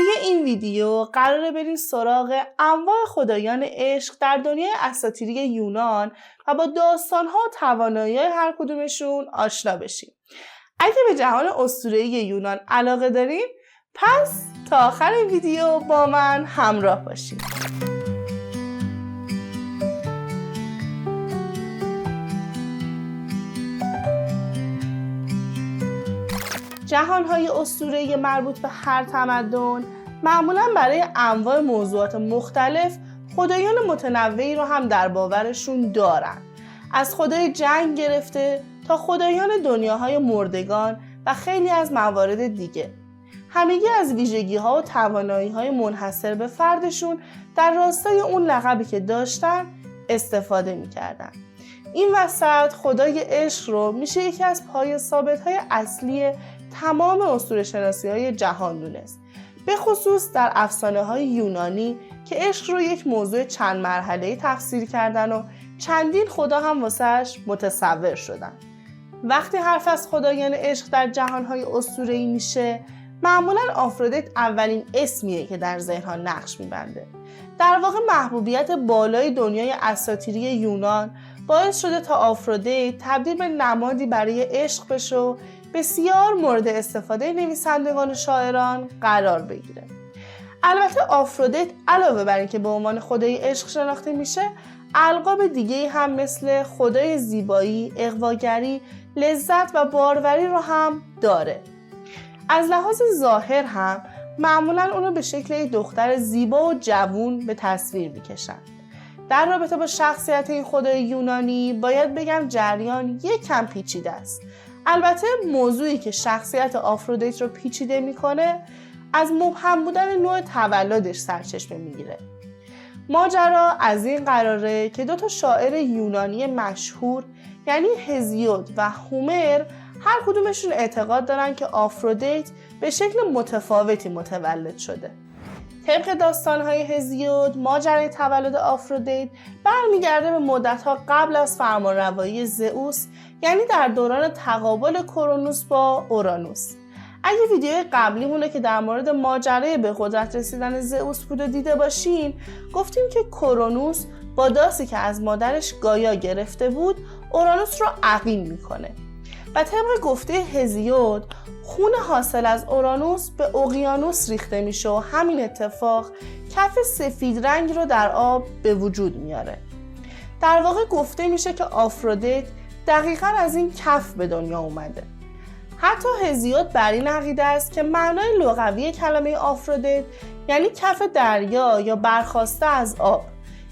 توی این ویدیو قراره بریم سراغ انواع خدایان عشق در دنیای اساطیری یونان و با داستان‌ها و توانایی‌های هر کدومشون آشنا بشیم. اگه به جهان اسطوره‌ای یونان علاقه دارین، پس تا آخر ویدیو با من همراه باشین. جهان‌های اسطوره‌ای مربوط به هر تمدن معمولاً برای انواع موضوعات مختلف خدایان متنوعی رو هم در باورشون دارن. از خدای جنگ گرفته تا خدایان دنیاهای مردگان و خیلی از موارد دیگه. همگی از ویژگی‌ها و توانایی‌های منحصر به فردشون در راستای اون لقبی که داشتن استفاده می‌کردن. این وسط خدای عشق رو میشه یکی از پایه ثابت‌های اصلی تمام اسطوره‌شناسی‌های جهان دونست، به خصوص در افسانه‌های یونانی که عشق رو یک موضوع چند مرحله‌ای تفسیر کردن و چندین خدا هم واسه‌اش متصور شدن. وقتی حرف از خدایان عشق در جهان‌های اسطوره‌ای میشه، معمولاً آفرودیت اولین اسمیه که در ذهن‌ها نقش می‌بنده. در واقع محبوبیت بالای دنیای اساطیری یونان باعث شده تا آفرودیت تبدیل به نمادی برای عشق بشه و بسیار مورد استفاده نویسندگان و شاعران قرار بگیره. البته آفرودیت علاوه بر اینکه به عنوان خدای عشق شناخته میشه، القاب دیگه‌ای هم مثل خدای زیبایی، اغواگری، لذت و باروری رو هم داره. از لحاظ ظاهر هم معمولاً اونو به شکل یک دختر زیبا و جوون به تصویر میکشن. در رابطه با شخصیت این خدای یونانی باید بگم جریان یک کم پیچیده است. البته موضوعی که شخصیت آفرودیت رو پیچیده میکنه از مبهم بودن نوع تولدش سرچشمه میگیره. ماجرا از این قراره که دو تا شاعر یونانی مشهور یعنی هزیود و هومر هر کدومشون اعتقاد دارن که آفرودیت به شکل متفاوتی متولد شده. طبق داستان‌های هزیود، ماجرای تولد آفرودیت برمیگرده به مدت‌ها قبل از فرمانروایی زئوس، یعنی در دوران تقابل کرونوس با اورانوس. اگه ویدیوی قبلیمونه که در مورد ماجرای به قدرت رسیدن زئوس بود و دیده باشین، گفتیم که کرونوس با داسی که از مادرش گایا گرفته بود، اورانوس رو عقیم میکنه. و طبق گفته هزیود، خون حاصل از اورانوس به اقیانوس ریخته میشه و همین اتفاق کف سفید رنگ رو در آب به وجود میاره. در واقع گفته میشه که آفرودیت دقیقاً از این کف به دنیا اومده. حتی هزیود بر این عقیده است که معنای لغوی کلمه آفرودیت یعنی کف دریا یا برخاسته از آب،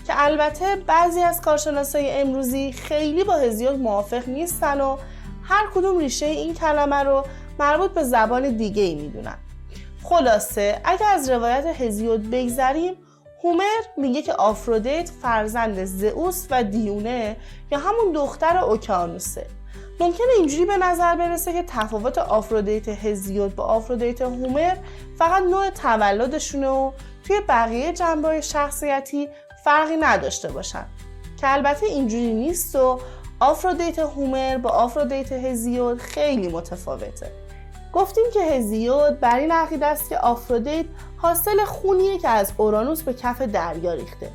که البته بعضی از کارشناسای امروزی خیلی با هزیود موافق نیستن و هر کدوم ریشه این کلمه رو مربوط به زبان دیگه ای میدونن. خلاصه اگه از روایت هزیود بگذریم، هومر میگه که آفرودیت فرزند زئوس و دیونه یا همون دختر اوکیانوسه. ممکنه اینجوری به نظر برسه که تفاوت آفرودیت هزیود با آفرودیت هومر فقط نوع تولدشونه و توی بقیه جنبه‌های شخصیتی فرقی نداشته باشن، که البته اینجوری نیست و آفرودیت هومر با آفرودیت هزیود خیلی متفاوته. گفتیم که هزیود بر این عقیده است که آفرودیت حاصل خونیه که از اورانوس به کف دریا ریخته،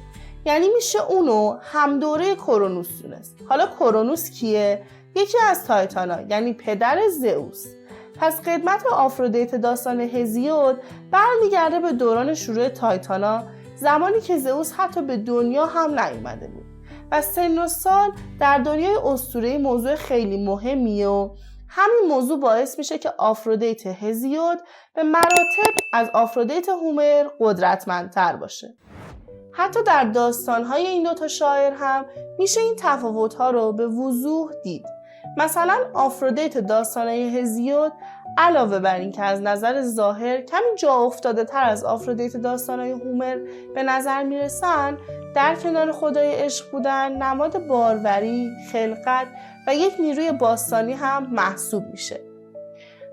یعنی میشه اونو هم دوره کرونوس دونست. حالا کرونوس کیه؟ یکی از تایتانا، یعنی پدر زئوس. پس قدمت آفرودیت داستان هزیود برمیگرده به دوران شروع تایتانا، زمانی که زئوس حتی به دنیا هم نیومده بود. و سن و سال در دنیای اسطوره‌ای موضوع خیلی مهمیه و همین موضوع باعث میشه که آفرودیت هزیود به مراتب از آفرودیت هومر قدرتمندتر باشه. حتی در داستان‌های این دوتا شاعر هم میشه این تفاوت‌ها رو به وضوح دید. مثلا آفرودیت داستان‌های هزیود علاوه بر این که از نظر ظاهر کمی جا افتاده تر از آفرودیت داستان‌های هومر به نظر میرسن، در کنار خدای عشق بودن نماد باروری، خلقت و یک نیروی باستانی هم محسوب میشه.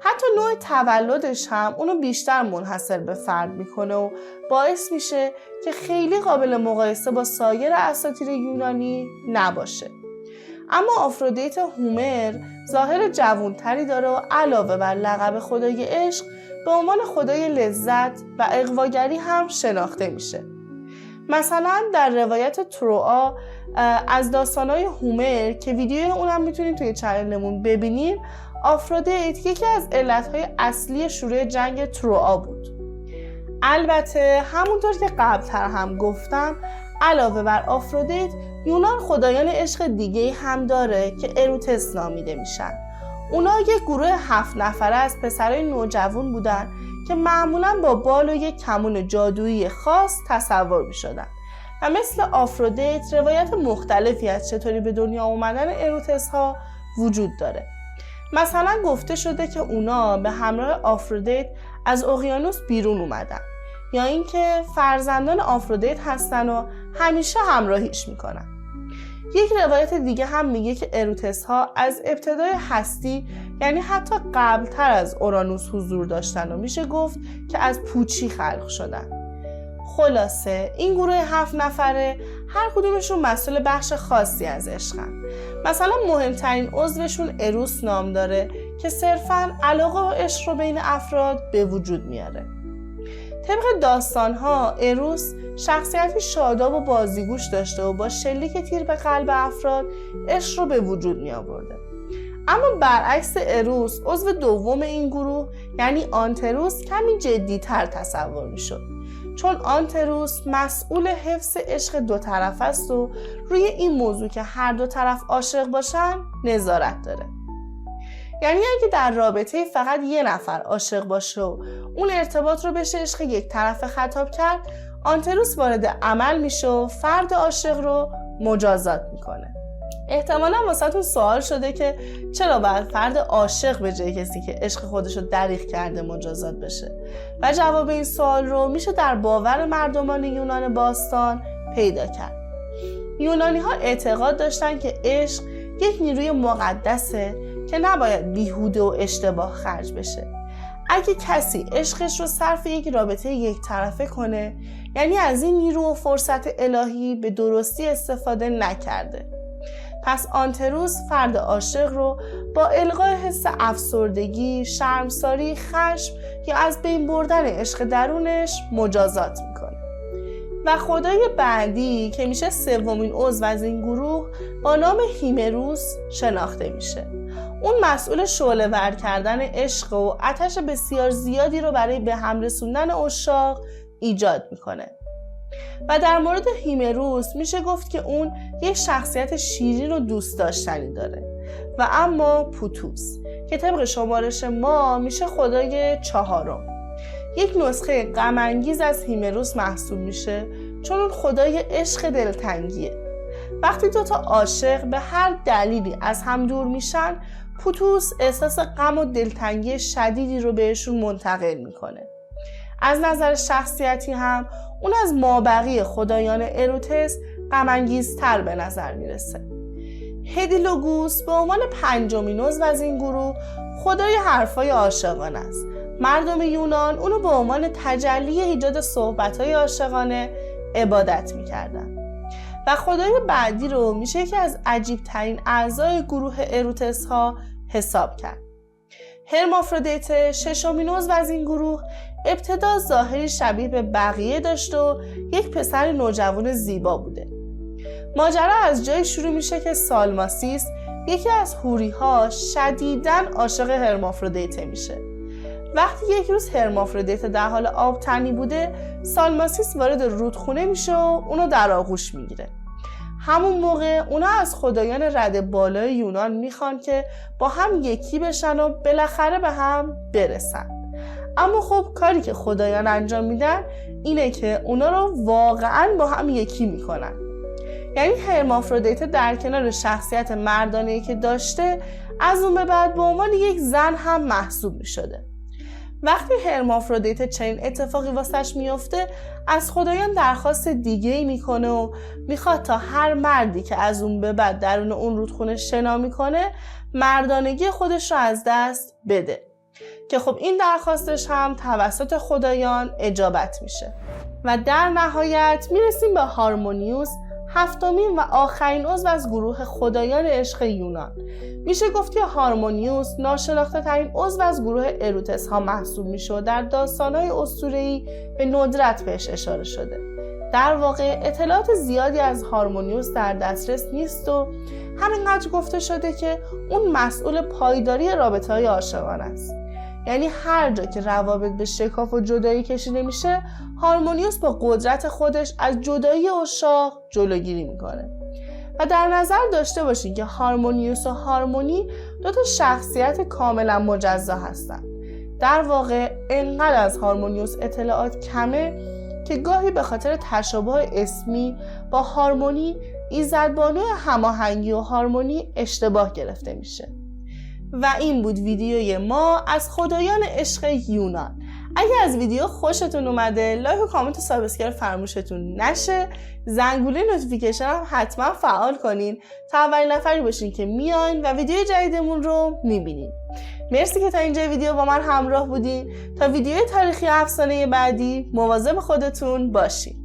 حتی نوع تولدش هم اونو بیشتر منحصر به فرد میکنه و باعث میشه که خیلی قابل مقایسه با سایر اساطیر یونانی نباشه. اما آفرودیت هومر ظاهر جوانتری داره و علاوه بر لقب خدای عشق به عنوان خدای لذت و اغواگری هم شناخته میشه. مثلا در روایت تروآ از داستانهای هومر که ویدیوی اونم میتونید توی چنلمون ببینید، آفرودیت یکی از علتهای اصلی شروع جنگ تروآ بود. البته همونطور که قبلتر هم گفتم، علاوه بر آفرودیت یونان خدایان عشق دیگه هم داره که اروتس نامیده میشن. اونا یک گروه 7 نفره از پسرای نوجوان بودن که معمولاً با بال و یک کمون جادویی خاص تصور میشدن و مثل آفرودیت روایت مختلفی از چطوری به دنیا اومدن اروتس ها وجود داره. مثلا گفته شده که اونا به همراه آفرودیت از اقیانوس بیرون اومدن، یا اینکه فرزندان آفرودیت هستن و همیشه همراهیش میکنن. یک روایت دیگه هم میگه که اروتس ها از ابتدای هستی، یعنی حتی قبلتر از اورانوس حضور داشتن و میشه گفت که از پوچی خلق شدن. خلاصه این گروه 7 نفره هر کدومشون مسئول بخش خاصی از عشقن. مثلا مهمترین عضوشون اروس نام داره که صرفاً علاقه و عشق رو بین افراد به وجود میاره. طبق داستان‌ها اروس شخصیتی شاداب و بازیگوش داشته و با شلیک تیر به قلب افراد عشق رو به وجود می آورده. اما برعکس اروس، عضو دوم این گروه یعنی آنتروس کمی جدی‌تر تصور می شد، چون آنتروس مسئول حفظ عشق دو طرف است و روی این موضوع که هر دو طرف عاشق باشن نظارت داره. یعنی اگه در رابطه فقط یه نفر عاشق باشه و اون ارتباط رو بشه عشق یک طرف خطاب کرد، آنتروس وارد عمل میشه و فرد عاشق رو مجازات میکنه. احتمالا واسهتون سوال شده که چرا باید فرد عاشق به جای کسی که عشق خودش رو دریغ کرده مجازات بشه؟ و جواب این سوال رو میشه در باور مردمان یونان باستان پیدا کرد. یونانی ها اعتقاد داشتن که عشق یک نیروی مقدسه که نباید بیهوده و اشتباه خرج بشه. اگه کسی عشقش رو صرف یک رابطه یک طرفه کنه، یعنی از این نیرو و فرصت الهی به درستی استفاده نکرده. پس آنتروس فرد عاشق رو با الغای حس افسردگی، شرمساری، خشم یا از بین بردن عشق درونش مجازات میکنه. و خدای بعدی که میشه سومین عضو از این گروه با نام هیمروس شناخته میشه. اون مسئول شعله‌ور کردن عشق و آتش بسیار زیادی رو برای به هم رسوندن عشاق ایجاد میکنه. و در مورد هیمروس میشه گفت که اون یک شخصیت شیرین و دوست داشتنی داره. و اما پوتوس که طبق شمارش ما میشه خدای 4م، یک نسخه غم انگیز از هیمروس محسوب میشه، چون اون خدای عشق دلتنگیه. وقتی دو تا عاشق به هر دلیلی از هم دور میشن، پوتوس احساس غم و دلتنگی شدیدی رو بهشون منتقل میکنه. از نظر شخصیتی هم اون از مابقی خدایان اروتس غم انگیزتر به نظر میرسه. هدیلوگوس به عنوان 5مین عضو از این گروه خدای حرفای عاشقانه است. مردم یونان اونو به عنوان تجلی ایجاد صحبت‌های عاشقانه عبادت می‌کردن. و خدای بعدی رو میشه که از عجیب‌ترین اعضای گروه اروتس ها حساب کرد. هرمافرودیت 6مین عضو از این گروه ابتدا ظاهری شبیه به بقیه داشت و یک پسر نوجوان زیبا بوده. ماجرا از جایی شروع میشه که سالماسیس یکی از حوری‌ها شدیداً عاشق هرمافرودیت میشه. وقتی یک روز هرمافرودیت در حال آب تنی بوده، سالماسیس وارد رودخونه میشه و اونو در آغوش میگیره. همون موقع اونا از خدایان رده بالای یونان میخوان که با هم یکی بشن و بالاخره به هم برسن. اما خب کاری که خدایان انجام میدن اینه که اونا رو واقعاً با هم یکی میکنن. یعنی هرمافرودیت در کنار شخصیت مردانه‌ای که داشته، از اون به بعد به عنوان یک زن هم محسوب میشده. وقتی هرمافرودیت چنین اتفاقی واسش میفته، از خدایان درخواست دیگه‌ای میکنه و میخواد تا هر مردی که از اون به بعد درون اون رودخونه شنا میکنه مردانگی خودش رو از دست بده، که خب این درخواستش هم توسط خدایان اجابت میشه. و در نهایت میرسیم به هارمونیوس، هفتمین و آخرین عضو از گروه خدایان عشق یونان. میشه گفت که هارمونیوس ناشناخته ترین عضو از گروه اروتس ها محسوب میشه. در داستان‌های اسطوره‌ای به ندرت بهش اشاره شده. در واقع اطلاعات زیادی از هارمونیوس در دسترس نیست و همینقدر گفته شده که اون مسئول پایداری رابطه‌های عاشقانه است. یعنی هر جا که روابط به شکاف و جدایی کشیده میشه، هارمونیوس با قدرت خودش از جدایی عشاق جلوگیری میکنه. و در نظر داشته باشین که هارمونیوس و هارمونی دو تا شخصیت کاملا مجزا هستن. در واقع انقدر از هارمونیوس اطلاعات کمه که گاهی به خاطر تشابه اسمی با هارمونی ایزدبانو هماهنگی و هارمونی اشتباه گرفته میشه. و این بود ویدیوی ما از خدایان عشق یونان. اگه از ویدیو خوشتون اومده، لایک و کامنت و سابسکرایب فراموشتون نشه. زنگوله نوتیفیکیشن هم حتما فعال کنین تا اولین نفری باشین که میاین و ویدیو جدیدمون رو میبینین. مرسی که تا اینجا ویدیو با من همراه بودین. تا ویدیوی تاریخی افسانه بعدی مواظب خودتون باشین.